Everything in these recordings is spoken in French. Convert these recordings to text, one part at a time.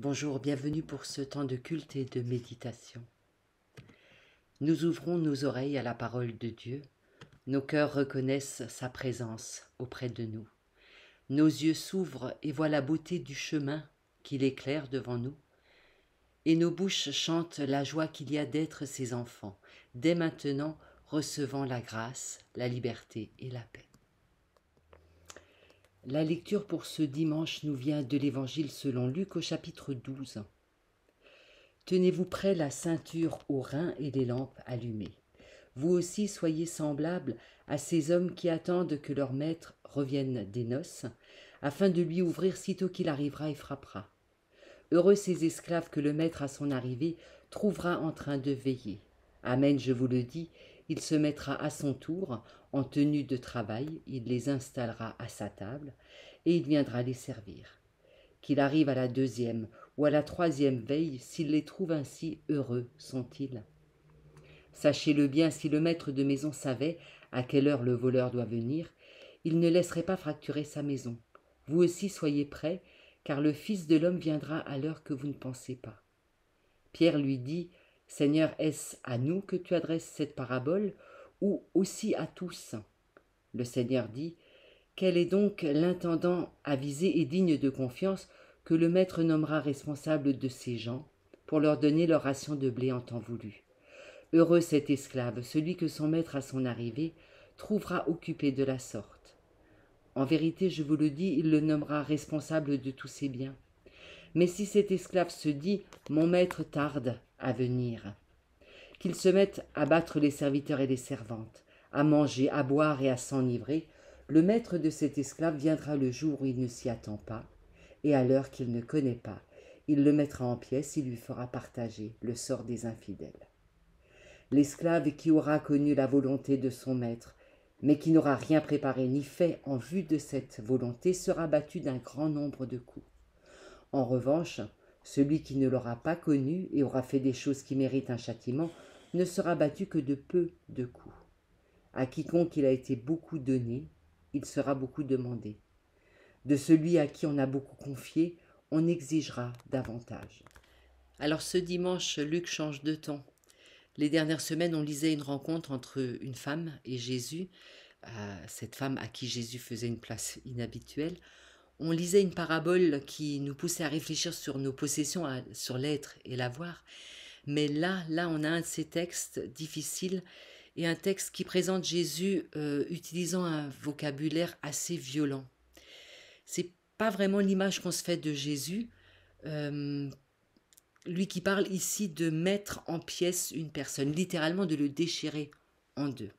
Bonjour, bienvenue pour ce temps de culte et de méditation. Nous ouvrons nos oreilles à la parole de Dieu. Nos cœurs reconnaissent sa présence auprès de nous. Nos yeux s'ouvrent et voient la beauté du chemin qu'il éclaire devant nous. Et nos bouches chantent la joie qu'il y a d'être ses enfants, dès maintenant recevant la grâce, la liberté et la paix. La lecture pour ce dimanche nous vient de l'Évangile selon Luc au chapitre 12. Tenez-vous prêts la ceinture aux reins et les lampes allumées. Vous aussi soyez semblables à ces hommes qui attendent que leur maître revienne des noces, afin de lui ouvrir sitôt qu'il arrivera et frappera. Heureux ces esclaves que le maître à son arrivée trouvera en train de veiller. Amen, je vous le dis, il se mettra à son tour, en tenue de travail, il les installera à sa table, et il viendra les servir. Qu'il arrive à la deuxième ou à la troisième veille, s'il les trouve ainsi, heureux sont-ils. Sachez-le bien, si le maître de maison savait à quelle heure le voleur doit venir, il ne laisserait pas fracturer sa maison. Vous aussi soyez prêts, car le Fils de l'homme viendra à l'heure que vous ne pensez pas. Pierre lui dit, « Seigneur, est-ce à nous que tu adresses cette parabole, ou aussi à tous ?» Le Seigneur dit, « Quel est donc l'intendant avisé et digne de confiance que le maître nommera responsable de ces gens, pour leur donner leur ration de blé en temps voulu. Heureux cet esclave, celui que son maître à son arrivée trouvera occupé de la sorte. En vérité, je vous le dis, il le nommera responsable de tous ses biens. Mais si cet esclave se dit « Mon maître tarde à venir », qu'il se mette à battre les serviteurs et les servantes, à manger, à boire et à s'enivrer, le maître de cet esclave viendra le jour où il ne s'y attend pas, et à l'heure qu'il ne connaît pas, il le mettra en pièces, il lui fera partager le sort des infidèles. L'esclave qui aura connu la volonté de son maître, mais qui n'aura rien préparé ni fait en vue de cette volonté, sera battu d'un grand nombre de coups. En revanche, celui qui ne l'aura pas connu et aura fait des choses qui méritent un châtiment, ne sera battu que de peu de coups. À quiconque il a été beaucoup donné, il sera beaucoup demandé. De celui à qui on a beaucoup confié, on exigera davantage. Alors ce dimanche, Luc change de ton. Les dernières semaines, on lisait une rencontre entre une femme et Jésus, cette femme à qui Jésus faisait une place inhabituelle. On lisait une parabole qui nous poussait à réfléchir sur nos possessions, sur l'être et l'avoir. Mais là, on a un de ces textes difficiles et un texte qui présente Jésus utilisant un vocabulaire assez violent. C'est pas vraiment l'image qu'on se fait de Jésus. Lui qui parle ici de mettre en pièces une personne, littéralement de le déchirer en deux.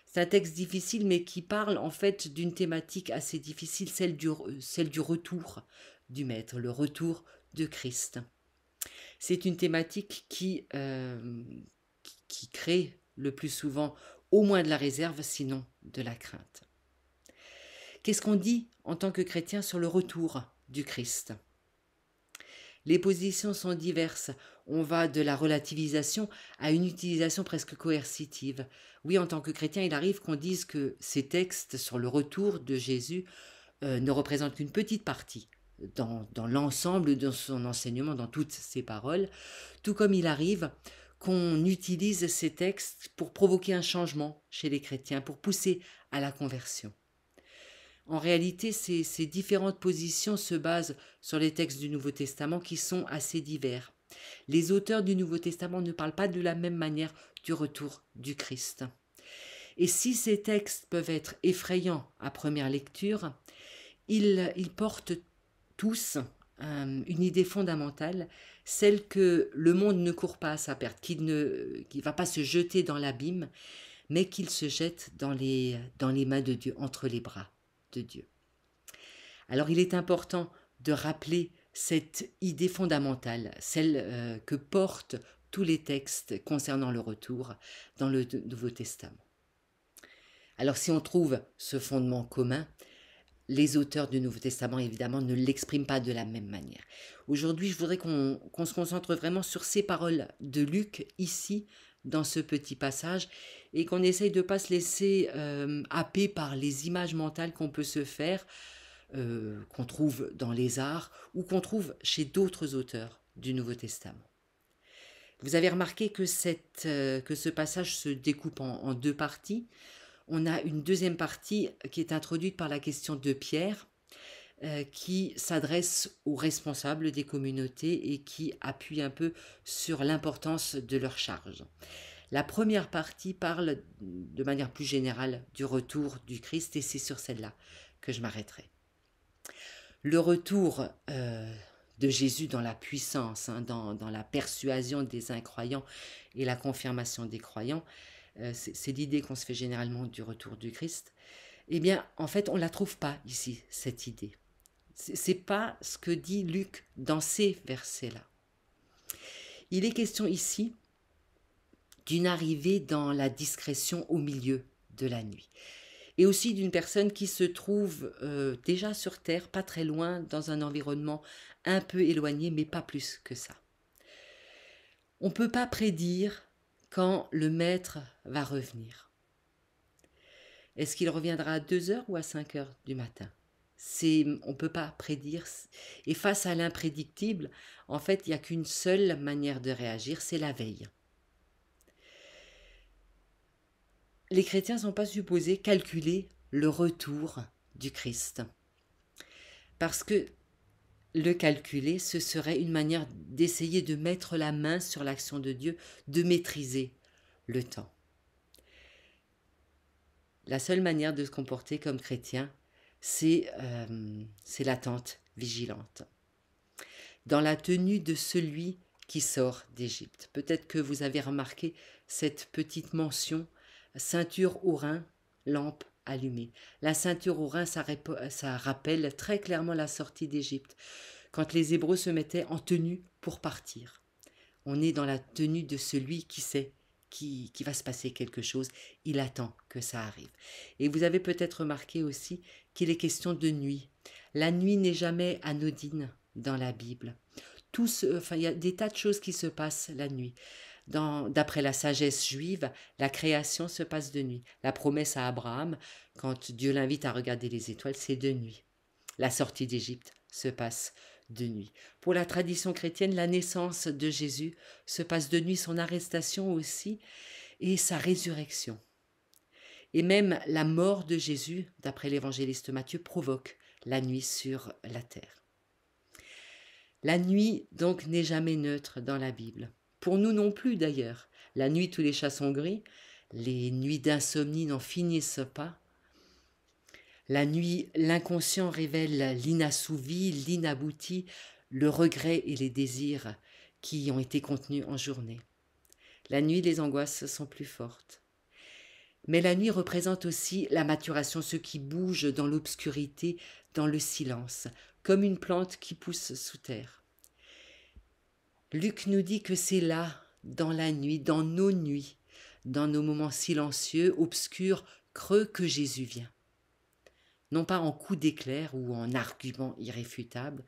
C'est un texte difficile, mais qui parle en fait d'une thématique assez difficile, celle du retour du Maître, le retour de Christ. C'est une thématique qui crée le plus souvent au moins de la réserve, sinon de la crainte. Qu'est-ce qu'on dit en tant que chrétien sur le retour du Christ ? Les positions sont diverses. On va de la relativisation à une utilisation presque coercitive. Oui, en tant que chrétien, il arrive qu'on dise que ces textes sur le retour de Jésus ne représentent qu'une petite partie dans l'ensemble de son enseignement, dans toutes ses paroles, tout comme il arrive qu'on utilise ces textes pour provoquer un changement chez les chrétiens, pour pousser à la conversion. En réalité, ces différentes positions se basent sur les textes du Nouveau Testament qui sont assez divers. Les auteurs du Nouveau Testament ne parlent pas de la même manière du retour du Christ. Et si ces textes peuvent être effrayants à première lecture, ils portent tous une idée fondamentale, celle que le monde ne court pas à sa perte, qu'il ne va pas se jeter dans l'abîme, mais qu'il se jette dans les mains de Dieu, entre les bras de Dieu. Alors il est important de rappeler cette idée fondamentale, celle que portent tous les textes concernant le retour dans le Nouveau Testament. Alors si on trouve ce fondement commun, les auteurs du Nouveau Testament évidemment ne l'expriment pas de la même manière. Aujourd'hui, je voudrais qu'on se concentre vraiment sur ces paroles de Luc ici, dans ce petit passage, et qu'on essaye de ne pas se laisser happer par les images mentales qu'on peut se faire qu'on trouve dans les arts ou qu'on trouve chez d'autres auteurs du Nouveau Testament. Vous avez remarqué que ce passage se découpe en deux parties. On a une deuxième partie qui est introduite par la question de Pierre, qui s'adresse aux responsables des communautés et qui appuie un peu sur l'importance de leur charge. La première partie parle de manière plus générale du retour du Christ et c'est sur celle-là que je m'arrêterai. Le retour de Jésus dans la puissance, dans la persuasion des incroyants et la confirmation des croyants, c'est l'idée qu'on se fait généralement du retour du Christ. Eh bien, en fait, on ne la trouve pas ici, cette idée. C'est pas ce que dit Luc dans ces versets-là. Il est question ici d'une arrivée dans la discrétion au milieu de la nuit. Et aussi d'une personne qui se trouve déjà sur terre, pas très loin, dans un environnement un peu éloigné, mais pas plus que ça. On ne peut pas prédire quand le maître va revenir. Est-ce qu'il reviendra à 2 heures ou à 5 heures du matin ? On ne peut pas prédire. Et face à l'imprédictible, en fait, il n'y a qu'une seule manière de réagir, c'est la veille. Les chrétiens ne sont pas supposés calculer le retour du Christ. Parce que le calculer, ce serait une manière d'essayer de mettre la main sur l'action de Dieu, de maîtriser le temps. La seule manière de se comporter comme chrétien, c'est l'attente vigilante. Dans la tenue de celui qui sort d'Égypte. Peut-être que vous avez remarqué cette petite mention, ceinture au rein, lampe allumée. La ceinture au rein, ça rappelle très clairement la sortie d'Égypte, quand les Hébreux se mettaient en tenue pour partir. On est dans la tenue de celui qui sait qu'il va se passer quelque chose, il attend que ça arrive. Et vous avez peut-être remarqué aussi qu'il est question de nuit. La nuit n'est jamais anodine dans la Bible. Il y a des tas de choses qui se passent la nuit. D'après la sagesse juive, la création se passe de nuit. La promesse à Abraham, quand Dieu l'invite à regarder les étoiles, c'est de nuit. La sortie d'Égypte se passe de nuit. Pour la tradition chrétienne, la naissance de Jésus se passe de nuit, son arrestation aussi, et sa résurrection. Et même la mort de Jésus, d'après l'évangéliste Matthieu, provoque la nuit sur la terre. La nuit, donc, n'est jamais neutre dans la Bible. Pour nous non plus, d'ailleurs. La nuit, tous les chats sont gris. Les nuits d'insomnie n'en finissent pas. La nuit, l'inconscient révèle l'inassouvi, l'inabouti, le regret et les désirs qui ont été contenus en journée. La nuit, les angoisses sont plus fortes. Mais la nuit représente aussi la maturation, ce qui bouge dans l'obscurité, dans le silence, comme une plante qui pousse sous terre. Luc nous dit que c'est là, dans la nuit, dans nos nuits, dans nos moments silencieux, obscurs, creux, que Jésus vient. Non pas en coups d'éclair ou en arguments irréfutables,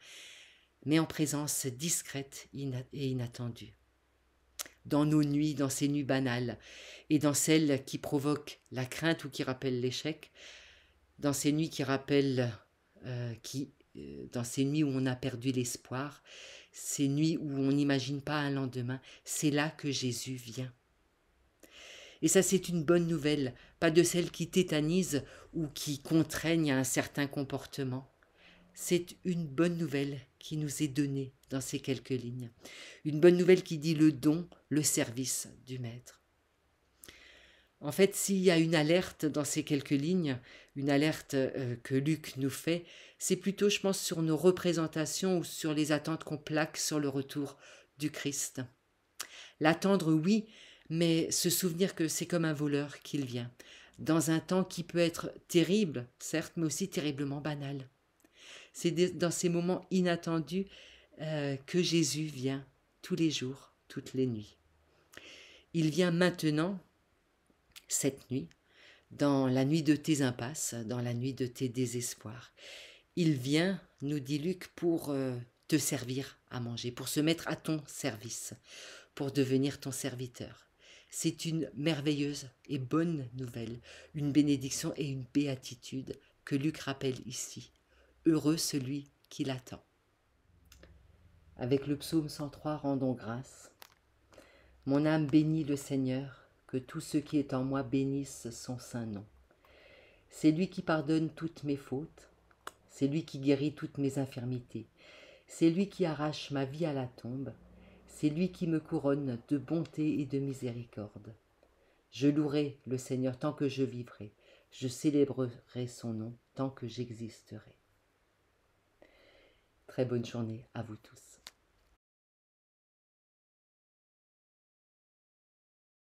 mais en présence discrète et inattendue. Dans nos nuits, dans ces nuits banales, et dans celles qui provoquent la crainte ou qui rappellent l'échec, dans ces nuits qui rappellent, dans ces nuits où on a perdu l'espoir, ces nuits où on n'imagine pas un lendemain, c'est là que Jésus vient. Et ça, c'est une bonne nouvelle, pas de celle qui tétanise ou qui contraignent à un certain comportement. C'est une bonne nouvelle qui nous est donnée dans ces quelques lignes. Une bonne nouvelle qui dit le don, le service du Maître. En fait, s'il y a une alerte dans ces quelques lignes, une alerte que Luc nous fait, c'est plutôt, je pense, sur nos représentations ou sur les attentes qu'on plaque sur le retour du Christ. L'attendre, oui, mais se souvenir que c'est comme un voleur qu'il vient, dans un temps qui peut être terrible, certes, mais aussi terriblement banal. C'est dans ces moments inattendus que Jésus vient tous les jours, toutes les nuits. Il vient maintenant, cette nuit, dans la nuit de tes impasses, dans la nuit de tes désespoirs. Il vient, nous dit Luc, pour te servir à manger, pour se mettre à ton service, pour devenir ton serviteur. C'est une merveilleuse et bonne nouvelle, une bénédiction et une béatitude que Luc rappelle ici. heureux celui qui l'attend. Avec le psaume 103, rendons grâce. Mon âme bénit le Seigneur, que tout ce qui est en moi bénisse son saint nom. C'est lui qui pardonne toutes mes fautes, c'est lui qui guérit toutes mes infirmités, c'est lui qui arrache ma vie à la tombe, c'est lui qui me couronne de bonté et de miséricorde. Je louerai le Seigneur tant que je vivrai, je célébrerai son nom tant que j'existerai. Très bonne journée à vous tous.